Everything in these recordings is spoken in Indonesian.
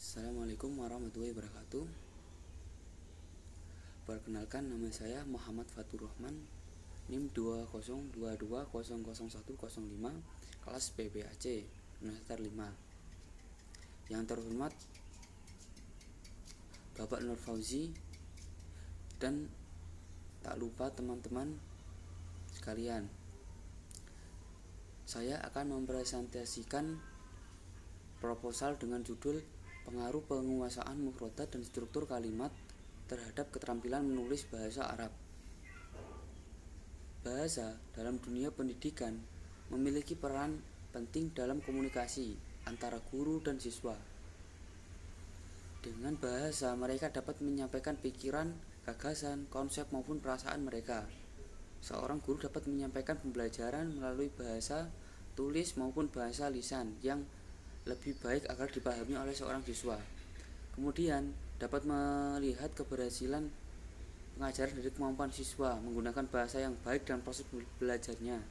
Assalamualaikum warahmatullahi wabarakatuh. Perkenalkan, nama saya Muhammad Fatur Rahman, NIM 2022000105, kelas PBAC, semester 5. Yang terhormat Bapak Nur Fauzi, dan tak lupa teman-teman sekalian, saya akan mempresentasikan proposal dengan judul Pengaruh Penguasaan Mufradat dan Struktur Kalimat terhadap Keterampilan Menulis Bahasa Arab. Bahasa dalam dunia pendidikan memiliki peran penting dalam komunikasi antara guru dan siswa. Dengan bahasa, mereka dapat menyampaikan pikiran, gagasan, konsep maupun perasaan mereka. Seorang guru dapat menyampaikan pembelajaran melalui bahasa tulis maupun bahasa lisan yang lebih baik agar dipahami oleh seorang siswa. Kemudian dapat melihat keberhasilan pengajaran dari kemampuan siswa menggunakan bahasa yang baik dan proses belajarnya.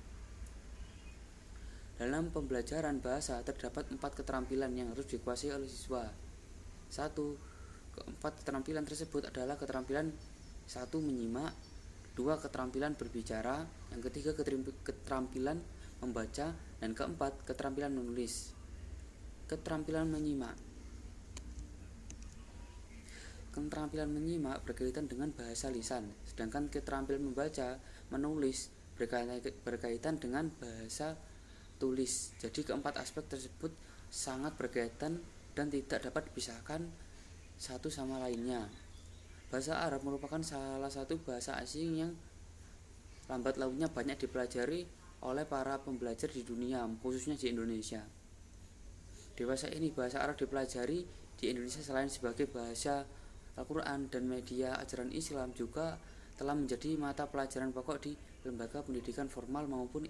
Dalam pembelajaran bahasa terdapat 4 keterampilan yang harus dikuasai oleh siswa. 1. Keempat keterampilan tersebut adalah keterampilan 1. Menyimak, 2. Keterampilan berbicara, yang ketiga keterampilan membaca, dan keempat keterampilan menulis. Keterampilan menyimak. Keterampilan menyimak berkaitan dengan bahasa lisan, sedangkan keterampilan membaca, menulis berkaitan dengan bahasa tulis. Jadi keempat aspek tersebut sangat berkaitan dan tidak dapat dipisahkan satu sama lainnya. Bahasa Arab merupakan salah satu bahasa asing yang lambat launnya banyak dipelajari oleh para pembelajar di dunia, khususnya di Indonesia. Dewasa ini bahasa Arab dipelajari di Indonesia selain sebagai bahasa Al-Quran dan media ajaran Islam, juga telah menjadi mata pelajaran pokok di lembaga pendidikan formal maupun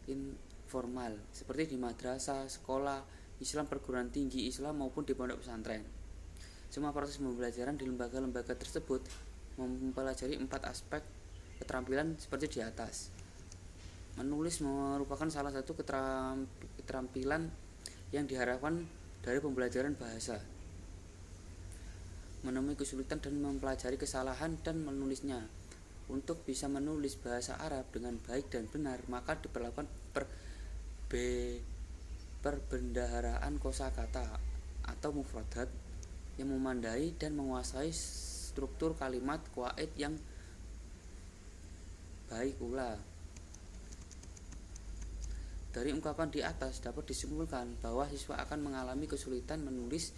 informal, seperti di madrasah, sekolah Islam, perguruan tinggi Islam maupun di pondok pesantren. Semua proses pembelajaran di lembaga-lembaga tersebut mempelajari 4 aspek keterampilan seperti di atas. Menulis merupakan salah satu keterampilan yang diharapkan dari pembelajaran bahasa. Menemui kesulitan dan mempelajari kesalahan dan menulisnya. Untuk bisa menulis bahasa Arab dengan baik dan benar, maka diperlakukan perbendaharaan kosakata atau mufradat yang memandai dan menguasai struktur kalimat qawaid yang baik pula. Dari ungkapan di atas dapat disimpulkan bahwa siswa akan mengalami kesulitan menulis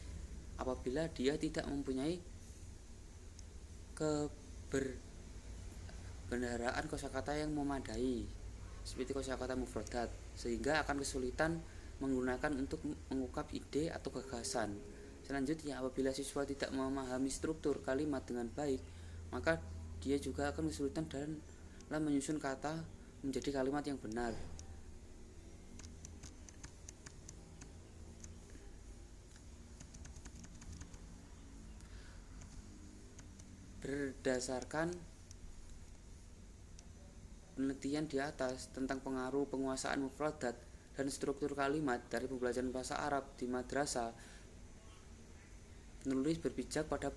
apabila dia tidak mempunyai keberbendaharaan kosakata yang memadai, seperti kosakata mufradat, sehingga akan kesulitan menggunakan untuk mengungkap ide atau gagasan. Selanjutnya, apabila siswa tidak memahami struktur kalimat dengan baik, maka dia juga akan kesulitan dalam menyusun kata menjadi kalimat yang benar. Berdasarkan penelitian di atas tentang pengaruh penguasaan mufradat dan struktur kalimat dari pembelajaran bahasa Arab di madrasah, penulis berpijak pada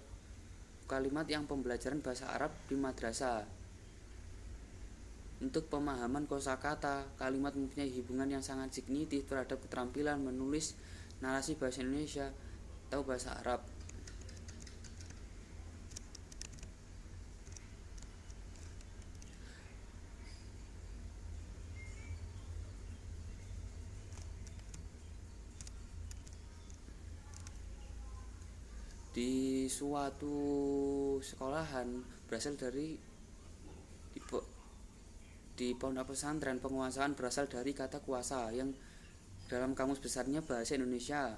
kalimat yang pembelajaran bahasa Arab di madrasah. Untuk pemahaman kosakata, kalimat mempunyai hubungan yang sangat signifikan terhadap keterampilan menulis narasi bahasa Indonesia atau bahasa Arab. Di suatu sekolahan berasal dari di pondok pesantren, penguasaan berasal dari kata kuasa yang dalam kamus besarnya bahasa Indonesia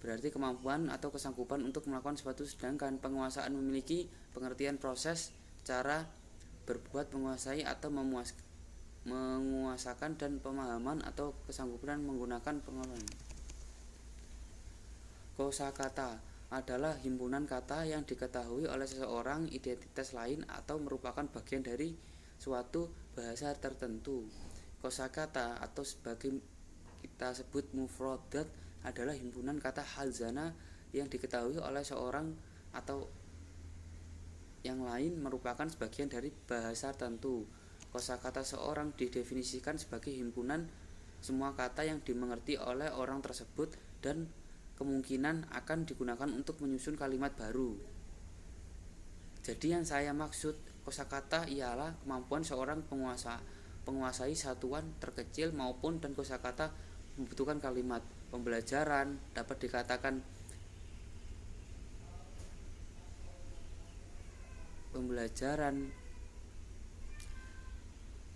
berarti kemampuan atau kesanggupan untuk melakukan sesuatu, sedangkan penguasaan memiliki pengertian proses, cara berbuat, menguasai atau menguasakan, dan pemahaman atau kesanggupan menggunakan pengalaman. Kosakata adalah himpunan kata yang diketahui oleh seseorang, identitas lain, atau merupakan bagian dari suatu bahasa tertentu. Kosakata atau sebagai kita sebut mufradat adalah himpunan kata hazana yang diketahui oleh seorang atau yang lain merupakan sebagian dari bahasa tertentu. Kosakata seorang didefinisikan sebagai himpunan semua kata yang dimengerti oleh orang tersebut dan kemungkinan akan digunakan untuk menyusun kalimat baru. Jadi yang saya maksud kosakata ialah kemampuan seorang penguasai satuan terkecil maupun dan kosakata membutuhkan kalimat. Pembelajaran dapat dikatakan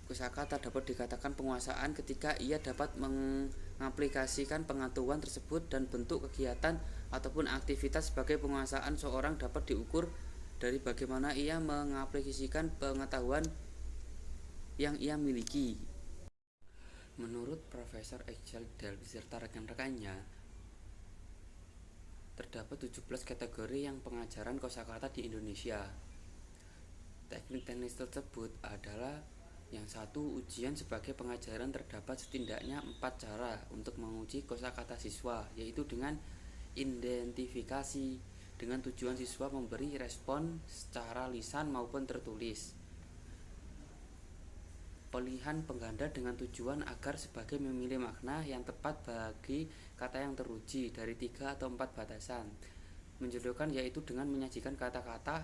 kosakata dapat dikatakan penguasaan ketika ia dapat mengaplikasikan pengetahuan tersebut dan bentuk kegiatan ataupun aktivitas. Sebagai penguasaan seorang dapat diukur dari bagaimana ia mengaplikasikan pengetahuan yang ia miliki. Menurut Profesor Excel beserta rekan-rekannya, terdapat 17 kategori yang pengajaran kosakata di Indonesia. Teknik-teknik tersebut adalah: yang satu, ujian. Sebagai pengajaran terdapat setidaknya 4 cara untuk menguji kosakata siswa, yaitu dengan identifikasi, dengan tujuan siswa memberi respon secara lisan maupun tertulis; pilihan pengganda dengan tujuan agar sebagai memilih makna yang tepat bagi kata yang teruji dari 3 atau 4 batasan; menjodohkan, yaitu dengan menyajikan kata-kata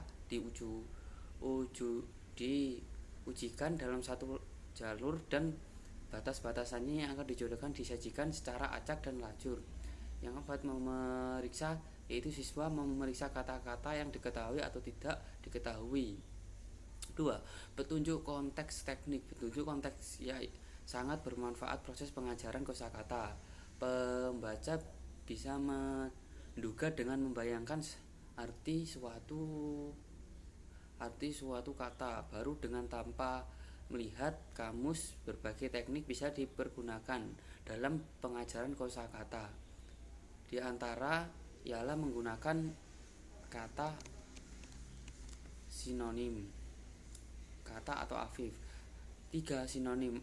diujikan dalam satu jalur dan batas-batasannya yang akan dijodohkan disajikan secara acak dan lajur; yang keempat, memeriksa, yaitu siswa memeriksa kata-kata yang diketahui atau tidak diketahui. 2. Petunjuk konteks teknik. Petunjuk konteks sangat bermanfaat proses pengajaran kosakata. Pembaca bisa menduga dengan membayangkan arti suatu kata baru dengan tanpa melihat kamus. Berbagai teknik bisa dipergunakan dalam pengajaran kosakata. Di antara ialah menggunakan kata sinonim, kata atau afif. 3. Sinonim,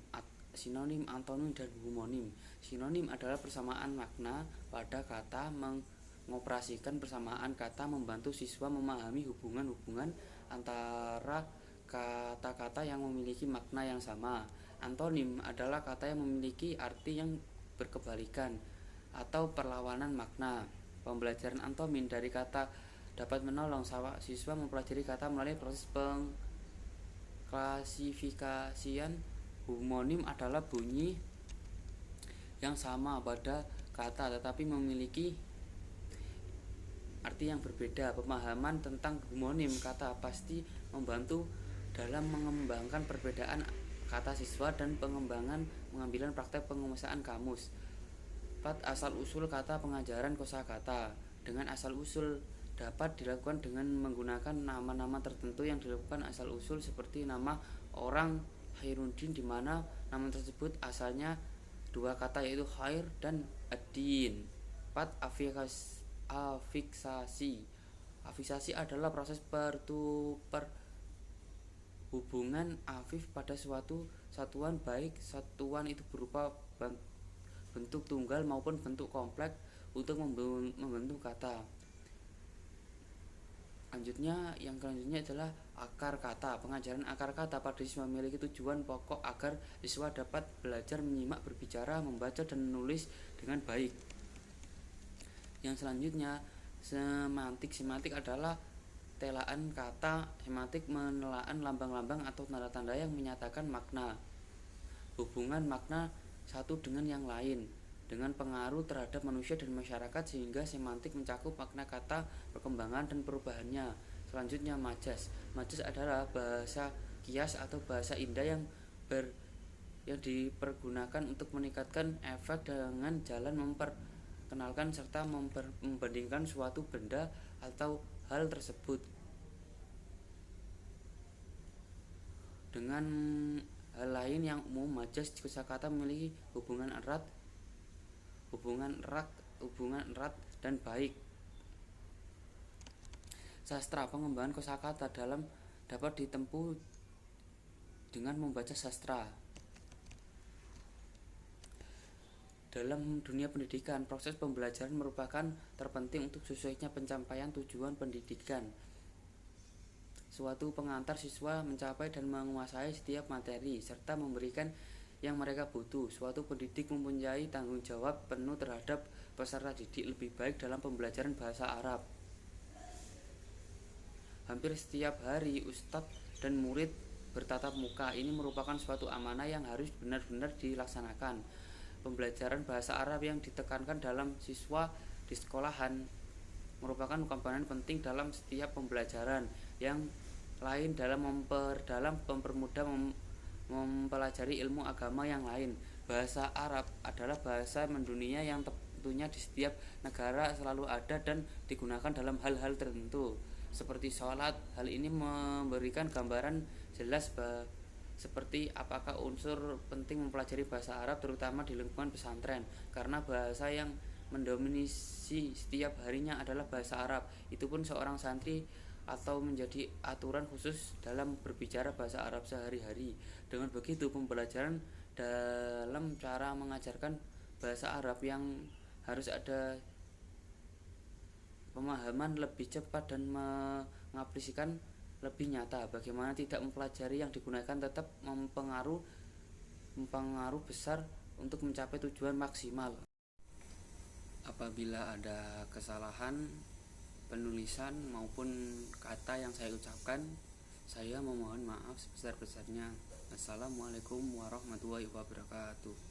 antonim, dan homonim. Sinonim adalah persamaan makna pada kata. Mengoperasikan persamaan kata membantu siswa memahami hubungan-hubungan antara kata-kata yang memiliki makna yang sama. Antonim adalah kata yang memiliki arti yang berkebalikan atau perlawanan makna. Pembelajaran antonim dari kata dapat menolong siswa mempelajari kata melalui proses klasifikasian. Homonim adalah bunyi yang sama pada kata tetapi memiliki arti yang berbeda. Pemahaman tentang homonim kata pasti membantu dalam mengembangkan perbedaan kata siswa dan pengambilan praktek penguasaan kamus. 4. Asal-usul kata pengajaran kosakata. Dengan asal-usul dapat dilakukan dengan menggunakan nama-nama tertentu yang dilakukan asal-usul, seperti nama orang Khairuddin, di mana nama tersebut asalnya 2 kata, yaitu khair dan ad-din. 4. Afiksasi. Afiksasi adalah proses hubungan afif pada suatu satuan, baik satuan itu berupa bentuk tunggal maupun bentuk kompleks, untuk membentuk kata. Yang selanjutnya adalah akar kata. Pengajaran akar kata pada siswa memiliki tujuan pokok agar siswa dapat belajar menyimak, berbicara, membaca, dan menulis dengan baik. Yang selanjutnya, semantik. Semantik adalah telaan kata. Semantik menelaah lambang-lambang atau tanda-tanda yang menyatakan makna, hubungan makna satu dengan yang lain, dengan pengaruh terhadap manusia dan masyarakat, sehingga semantik mencakup makna kata, perkembangan dan perubahannya. Selanjutnya, majas. Majas adalah bahasa kias atau bahasa indah yang dipergunakan untuk meningkatkan efek dengan jalan memperkenalkan serta membandingkan suatu benda atau hal tersebut dengan hal lain yang umum. Majas kosakata memiliki hubungan erat dan baik. Sastra. Pengembangan kosakata dapat ditempuh dengan membaca sastra. Dalam dunia pendidikan, proses pembelajaran merupakan terpenting untuk sesuainya pencapaian tujuan pendidikan. Suatu pengantar siswa mencapai dan menguasai setiap materi serta memberikan yang mereka butuh. Suatu pendidik mempunyai tanggung jawab penuh terhadap peserta didik lebih baik dalam pembelajaran bahasa Arab. Hampir setiap hari ustadz dan murid bertatap muka. Ini merupakan suatu amanah yang harus benar-benar dilaksanakan. Pembelajaran bahasa Arab yang ditekankan dalam siswa di sekolahan merupakan komponen penting dalam setiap pembelajaran. Yang lain dalam mempermudah mempelajari ilmu agama yang lain. Bahasa Arab adalah bahasa mendunia yang tentunya di setiap negara selalu ada dan digunakan dalam hal-hal tertentu seperti sholat. Hal ini memberikan gambaran jelas seperti apakah unsur penting mempelajari bahasa Arab terutama di lingkungan pesantren, karena bahasa yang mendominasi setiap harinya adalah bahasa Arab. Itu pun seorang santri atau menjadi aturan khusus dalam berbicara bahasa Arab sehari-hari. Dengan begitu, pembelajaran dalam cara mengajarkan bahasa Arab yang harus ada pemahaman lebih cepat dan mengaplikasikan lebih nyata. Bagaimana tidak mempelajari yang digunakan tetap mempengaruh besar untuk mencapai tujuan maksimal. Apabila ada kesalahan penulisan maupun kata yang saya ucapkan, saya memohon maaf sebesar-besarnya. Assalamualaikum warahmatullahi wabarakatuh.